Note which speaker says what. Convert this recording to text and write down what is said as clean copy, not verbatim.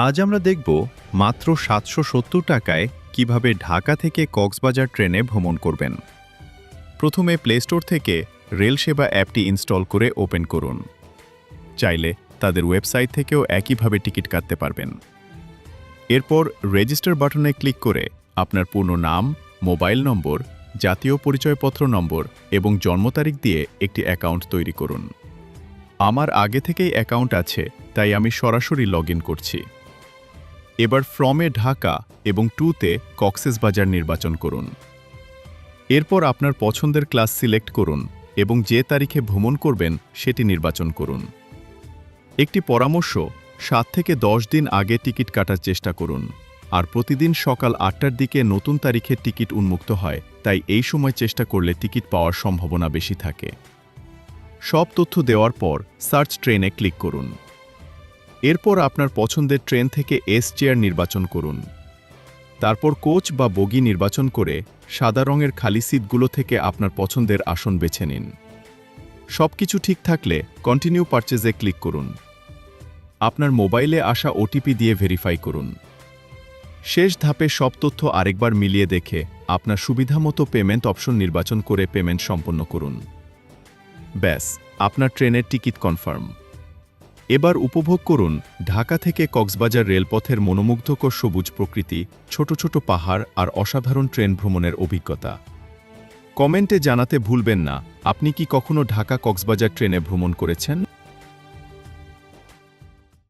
Speaker 1: আজ আমরা দেখব মাত্র ৭৭০ টাকায় কিভাবে ঢাকা থেকে কক্সবাজার ট্রেনে ভ্রমণ করবেন। প্রথমে প্লে স্টোর থেকে রেল সেবা অ্যাপটি ইনস্টল করে ওপেন করুন। চাইলে তাদের ওয়েবসাইট থেকেও একইভাবে টিকিট কাটতে পারবেন। এরপর রেজিস্টার বাটনে ক্লিক করে আপনার পূর্ণ নাম, মোবাইল নম্বর, জাতীয় পরিচয়পত্র নম্বর এবং জন্ম তারিখ দিয়ে একটি অ্যাকাউন্ট তৈরি করুন। আমার আগে থেকেই অ্যাকাউন্ট আছে, তাই আমি সরাসরি লগ ইন করছি। এবার ফ্রমে ঢাকা এবং টুতে কক্সবাজার নির্বাচন করুন। এরপর আপনার পছন্দের ক্লাস সিলেক্ট করুন এবং যে তারিখে ভ্রমণ করবেন সেটি নির্বাচন করুন। একটি পরামর্শ, ৭ থেকে ১০ দিন আগে টিকিট কাটার চেষ্টা করুন। আর প্রতিদিন সকাল ৮টার দিকে নতুন তারিখের টিকিট উন্মুক্ত হয়, তাই এই সময় চেষ্টা করলে টিকিট পাওয়ার সম্ভাবনা বেশি থাকে। সব তথ্য দেওয়ার পর সার্চ ট্রেনে ক্লিক করুন। এরপর আপনার পছন্দের ট্রেন থেকে এস চেয়ার নির্বাচন করুন। তারপর কোচ বা বগি নির্বাচন করে সাদা রঙের খালি সিটগুলো থেকে আপনার পছন্দের আসন বেছে নিন। সবকিছু ঠিক থাকলে কন্টিনিউ পারচেজে ক্লিক করুন। আপনার মোবাইলে আসা ওটিপি দিয়ে ভেরিফাই করুন। শেষ ধাপে সব তথ্য আরেকবার মিলিয়ে দেখে আপনার সুবিধামতো পেমেন্ট অপশন নির্বাচন করে পেমেন্ট সম্পন্ন করুন। ব্যাস, আপনার ট্রেনের টিকিট কনফার্ম। এবার উপভোগ করুন ঢাকা থেকে কক্সবাজার রেলপথের মনোমুগ্ধকর সবুজ প্রকৃতি, ছোট ছোট পাহাড় আর অসাধারণ ট্রেন ভ্রমণের অভিজ্ঞতা। কমেন্টে জানাতে ভুলবেন না, আপনি কি কখনো ঢাকা কক্সবাজার ট্রেনে ভ্রমণ করেছেন?